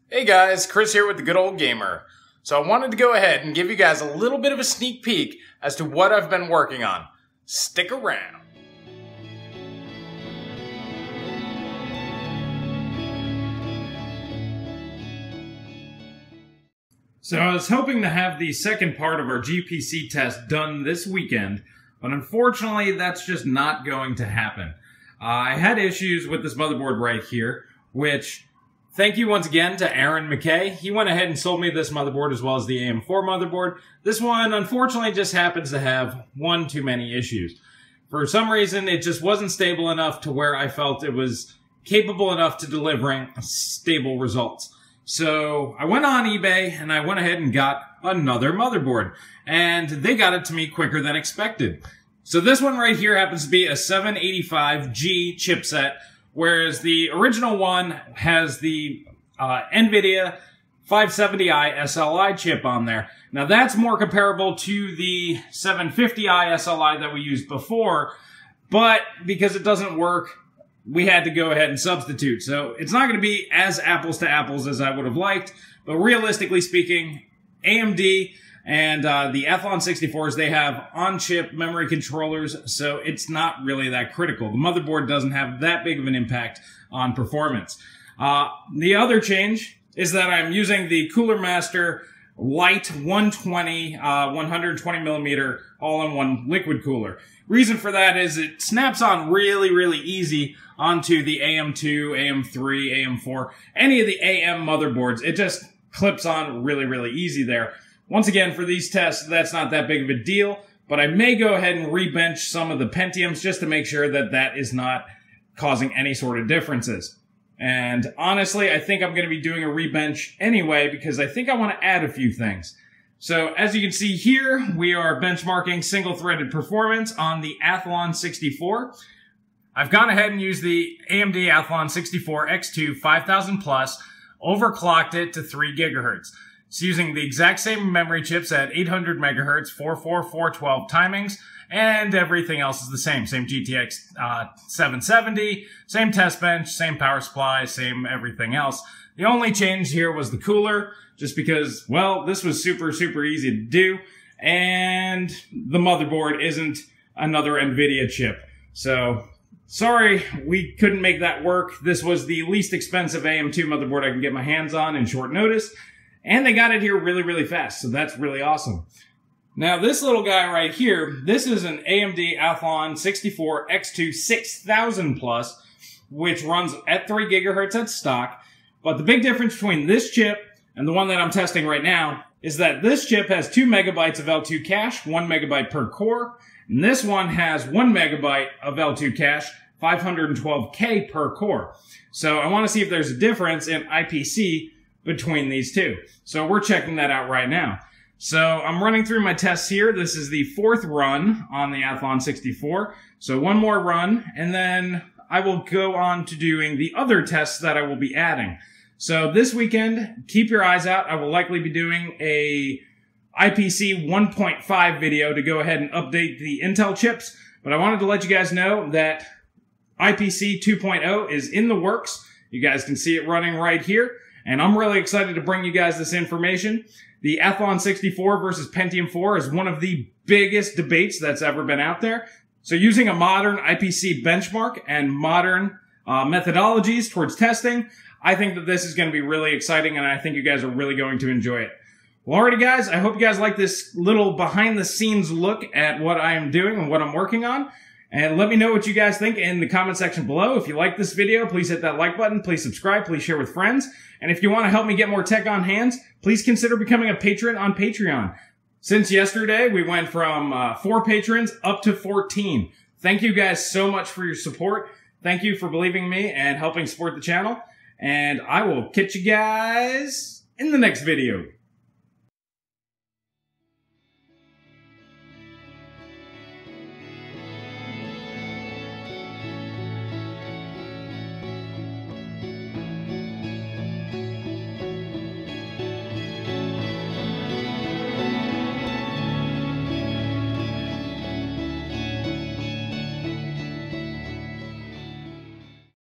Hey guys, Chris here with the Good Old Gamer. So I wanted to go ahead and give you guys a little bit of a sneak peek as to what I've been working on. Stick around. So I was hoping to have the second part of our GPC test done this weekend, but unfortunately that's just not going to happen. I had issues with this motherboard right here, which... Thank you once again to Aaron McKay. He went ahead and sold me this motherboard as well as the AM4 motherboard. This one, unfortunately, just happens to have one too many issues. For some reason, it just wasn't stable enough to where I felt it was capable enough to delivering stable results. So I went on eBay and I went ahead and got another motherboard. And they got it to me quicker than expected. So this one right here happens to be a 785G chipset, whereas the original one has the NVIDIA 570i SLI chip on there. Now that's more comparable to the 750i SLI that we used before, but because it doesn't work, we had to go ahead and substitute. So it's not going to be as apples to apples as I would have liked, but realistically speaking, AMD and the Athlon 64s, they have on-chip memory controllers, so it's not really that critical. The motherboard doesn't have that big of an impact on performance. The other change is that I'm using the Cooler Master Light 120, 120 millimeter all-in-one liquid cooler. Reason for that is it snaps on really easy onto the AM2, AM3, AM4, any of the AM motherboards. It just clips on really easy there. Once again, for these tests, that's not that big of a deal, but I may go ahead and rebench some of the Pentiums just to make sure that that is not causing any sort of differences. And honestly, I think I'm going to be doing a rebench anyway because I think I want to add a few things. So as you can see here, we are benchmarking single-threaded performance on the Athlon 64. I've gone ahead and used the AMD Athlon 64 X2 5000 Plus, overclocked it to 3 gigahertz. It's using the exact same memory chips at 800 megahertz, 44412 timings, and everything else is the same. Same GTX 770, same test bench, same power supply, same everything else. The only change here was the cooler, just because, well, this was super easy to do, and the motherboard isn't another NVIDIA chip. So, sorry, we couldn't make that work. This was the least expensive AM2 motherboard I can get my hands on in short notice. And they got it here really fast, so that's really awesome. Now, this little guy right here, this is an AMD Athlon 64 X2 6000 Plus, which runs at 3 gigahertz at stock. But the big difference between this chip and the one that I'm testing right now is that this chip has 2 megabytes of L2 cache, 1 megabyte per core. And this one has 1 megabyte of L2 cache, 512K per core. So I want to see if there's a difference in IPC between these two. So we're checking that out right now. So I'm running through my tests here. This is the 4th run on the Athlon 64. So one more run, and then I will go on to doing the other tests that I will be adding. So this weekend, keep your eyes out. I will likely be doing a IPC 1.5 video to go ahead and update the Intel chips. But I wanted to let you guys know that IPC 2.0 is in the works. You guys can see it running right here. And I'm really excited to bring you guys this information. The Athlon 64 versus Pentium 4 is one of the biggest debates that's ever been out there. So using a modern IPC benchmark and modern methodologies towards testing, I think that this is going to be really exciting, and I think you guys are really going to enjoy it. Well, alrighty guys, I hope you guys like this little behind-the-scenes look at what I am doing and what I'm working on. And let me know what you guys think in the comment section below. If you like this video, please hit that like button, please subscribe, please share with friends. And if you want to help me get more tech on hands, please consider becoming a patron on Patreon. Since yesterday, we went from 4 patrons up to 14. Thank you guys so much for your support. Thank you for believing in me and helping support the channel. And I will catch you guys in the next video.